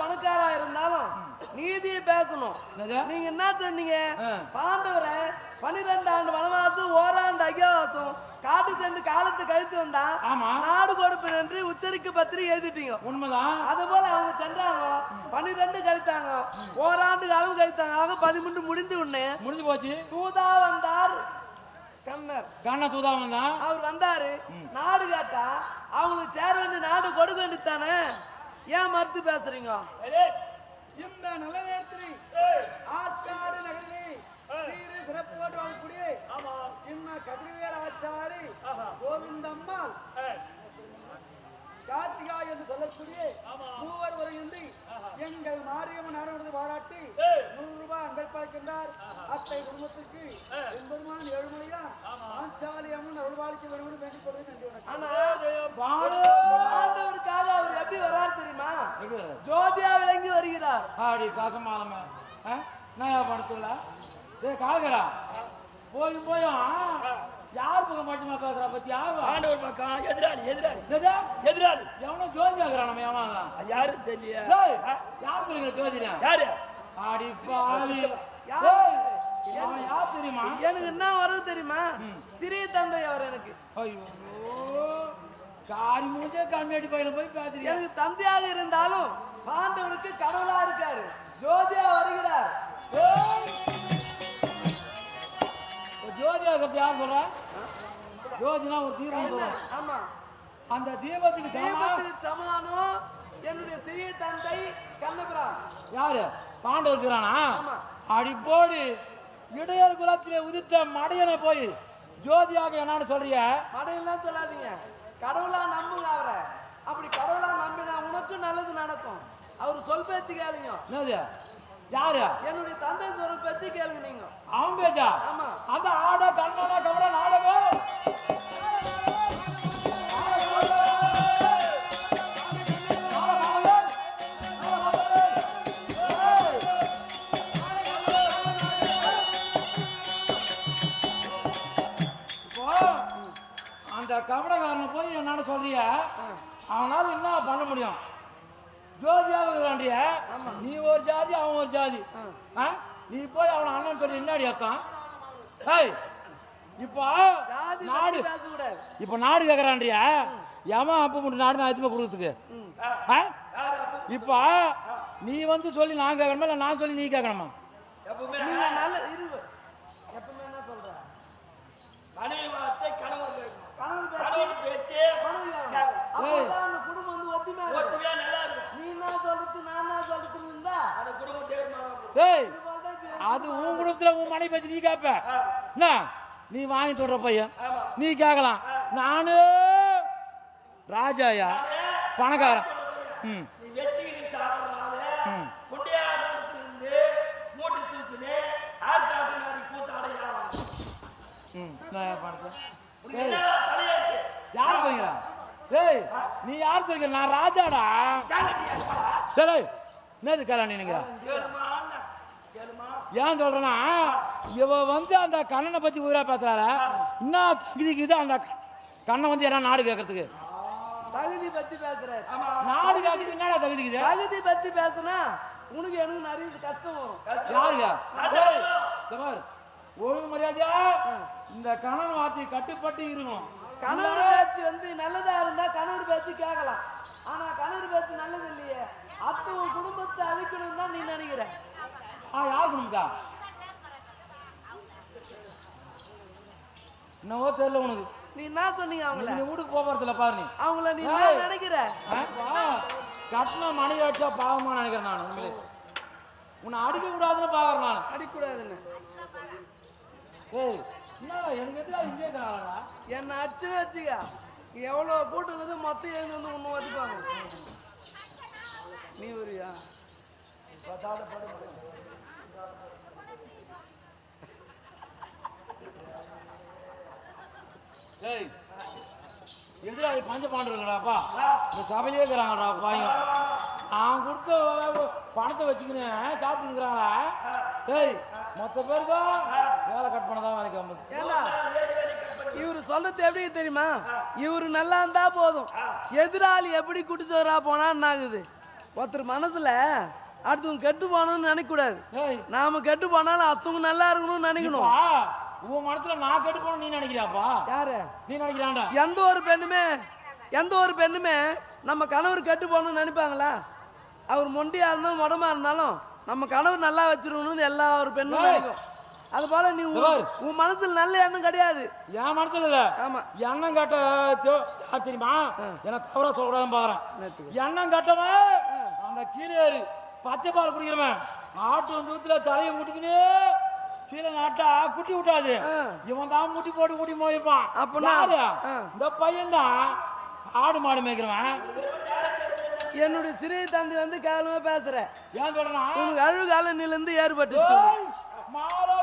பணக்காரா இருந்தாலும் நீதியை பேசணும். நீங்க என்ன சொன்னீங்க? பாண்டவரை 12 ஆண்டு வனவாசம், ஓராண்டு அகியாவாசம் காட்டு சென்று காலத்து கழித்து வந்தா நாடு கொடுப்பேன் என்று உச்சரிக்க பத்திரி எழுதிட்டீங்க. உண்மைதான். அது போல அவங்க சென்றாங்க, 12 கழித்தாங்க, ஓராண்டு காலம் கழித்தாங்க, 13 முடிஞ்சு போச்சு. தூதா வந்தார் கண்ணர் தூதா வந்தா அவர் வந்தாரு. நாடு கேட்டா அவங்களுக்கு சேர வேண்டிய நாடு கொடுக்க வேண்டியதானே, ஏன் மறுத்து பேசுறீங்க? இந்த நல்ல நேரத்தில் ஆற்காடு நகரில் சீரு சிறப்போடு வாங்கக்கூடிய இன்னும் கதிர்வேல் ஆச்சாரி கோவிந்தம்மாள் கார்த்திகா என்று சொல்லக்கூடிய மூவர் வரையின்றி எங்கள் மாரியம்மன் நாடகத்தை பாராட்டி 100 ரூபாய் அன்பளிக்கின்றார். அத்தை குடும்பத்துக்கு எம்பெருமான் 7 மணியா ஆச்சாரி அம்மன் அருள்வாளிக்க வேண்டும் என்று வேண்டிக் கொள்வது. நன்றி வணக்கம். ஆண்டவருக்காக அவர் எப்படி வரார் தெரியுமா? ஜோதியா விளங்கி வருகிறார். ஆடி காசமாலம நான் படுத்துல காகரா போயும் யார் பக்கம் மட்டுமா பேசுறா பத்தியா? ஆண்டவர் பக்கம் எதிராளி எவனோ ஜோதி ஆகுறான். நம்ம ஏமாங்க அது யாரும் தெரியல. யார் சொல்லுங்க ஜோதினா? யாரு? ஆடி பாலி யார் தெரியுமா? எனக்கு என்ன வருது தெரியுமா? சிறிய தந்தை அவர் எனக்கு. ஐயோ காரி மூஞ்சே கம்மியாடி பையில போய் பேசுறீங்க. எனக்கு தந்தையாக இருந்தாலும் பாண்டவருக்கு கடவுளா இருக்காரு. ஜோதியா வருகிறார். ஜோதியா யார் சொல்ற? ஜோதினா ஒரு தீபம். ஆமா, அந்த தீபத்துக்கு சமானம் என்னுடைய சிறிய தந்தை கண்ணபுரம். யாரு? பாண்டவருக்குறானா? அடி போடு. இடையர் குலத்திலே உதித்த மடையனை போய் ஜோதியாக என்னான்னு சொல்றிய? மடையெல்லாம் சொல்லாதீங்க, கடவுளா நம்புங்க அவரை. அப்படி கடவுளா நம்பினா உனக்கும் நல்லது நடக்கும். அவர் சொல் பேச்சு கேளுங்க. யாரு? என்னுடைய தந்தை சொல் பேச்சு கேளுங்க. நீங்க அவன் பேச்சா? ஆமா. அந்த ஆட கண்ணாடா கவர நாடகம் அந்த கவடக்காரனை போய் என்னன்னு சொல்றிய? அவனால என்ன பண்ண முடியும்? ஜோதியாக நீ ஒரு ஜாதி, அவன் ஒரு ஜாதி. நீ போய் அவனை அண்ணன் சொல்லி என்னடி அர்த்தம்? இப்போ நாடு நாடு கேக்குறான்றியா? ஏமா அப்ப மட்டும் நாடு நான் எதுவுமே கொடுக்கறதுக்கு? இப்போ நீ வந்து சொல்லி நான் கேட்கணுமா இல்லை நான் சொல்லி நீ கேட்கணுமா? அது உன் குடும்பத்துல உன் மனைவி பேச்சு நீ கேட்ப. நீ வாங்கி சொல்ற பையன் நீ கேட்கலாம். நானு ராஜாயா பணக்காரன். யார் சொல்லுங்க? நீ யார் சொல்லுங்க? நான் ராஜாடா. என்னது கல்யாணம் நினைக்கிறா? ஏன் சொல்றேன்னா இவ வந்து அந்த கண்ணனை பத்தி ஊரா பேசுறாள. என்ன தகுதிக்குது அந்த கண்ணை வந்து என்ன நாடு கேட்கறதுக்கு? தகுதி பத்தி பேசுற நாடு கேட்கறதுக்கு என்னடா தகுதிக்குது? தகுதி பத்தி பேசுனா உனக்கு எனக்கு நிறைய கஷ்டம் வரும். யாருங்க? ஒழுங்கு மரியாதையா இந்த கணவன் வார்த்தை கட்டுப்பட்டு இருக்கணும். கணவர் பேச்சு வந்து நல்லதா இருந்தா கணவர் பேச்சு கேட்கலாம். ஆனா கணவர் பேச்சு நல்லது இல்லையே. அத்தை உன் குடும்பத்தை அழிக்கணும் தான் நீ நினைக்கிற. யார் குடும்பத்தா? என்னவோ தெரியல உனக்கு. நீ என்ன சொன்னீங்க? அவங்கள நீ வீட்டுக்கு போறதுல பாரு. நீ அவங்கள நீ நினைக்கிற கட்டின மனைவி வச்சா பாவமா நினைக்கிறேன் நான். உண்மையிலே உன்னை அடிக்க கூடாதுன்னு பாக்குறேன் நான். அடிக்க கூடாதுன்னு எனக்கு எதிராக இங்கே இருக்கிறாங்களா? என்ன அடிச்சுன்னு வச்சுக்க, எவ்வளவு கூட்டுறது மொத்தம் எழுந்து வந்து ஒண்ணு வச்சுப்பாங்க. நீ வரியா? எதிராக பஞ்ச பாண்டுறாப்பா இந்த சபையிலே இருக்கிறாங்கடா பாயும். நான் கொடுத்த பணத்தை வச்சுக்கினேன் சாப்பிட்டுக்கிறாங்களா? மொத்த பேருக்கும் வேலை கட் பண்ணதான் வேலைக்கு. இவரு சொல்றது எப்படி தெரியுமா? இவரு நல்லா இருந்தா போதும், எதிராளி எப்படி குடிச்சவரா போனா ஆகுது. ஒருத்தர் மனசுல அடுத்தவங்க கெட்டு போகணும்னு நினைக்கக்கூடாது. ஏய் நாம கெட்டு போனாலும் அடுத்தவங்க நல்லா இருக்கணும்னு நினைக்கணும். இப்பா, உன் மனசுல நான் கெட்டு போன நீ நினைக்கிறியாப்பா? யாரு? நீ நினைக்கிறான்டா? எந்த ஒரு பெண்ணுமே நம்ம கணவர் கெட்டு போகணும்னு நினைப்பாங்களா? அவர் மொண்டியா இருந்தாலும் உடம்பா இருந்தாலும் நம்ம கணவர் நல்லா வச்சிருக்கணும்னு எல்லா ஒரு பெண்ணும் நினைக்கும். அது போல நீ உன் மனசுல நல்ல எண்ணம் கிடையாது. என் மனசுல இல்ல. ஆமா. எண்ணம் கட்ட யார் தெரியுமா? எனக்கு தவறா சொல்லக்கூடாதுன்னு பாக்குறேன். எண்ணம் கட்டவன் அந்த கீழேறு பச்சை பால் குடிக்கிறவன் ஆட்டு வந்து தலையை முட்டிக்கினே சில நாட்டா குட்டி விட்டாது. இவன் தான் முட்டி போட்டு குட்டி போயிருப்பான். அப்படின்னா இந்த பையன் தான் ஆடு மாடு மேய்க்கிறவன். என்னுடைய சிறிய தந்தை வந்து கேவலமா பேசுற. ஏன் சொல்றேன்? உனக்கு அழுகால நிலந்து ஏற்பட்டுச்சு. மாலை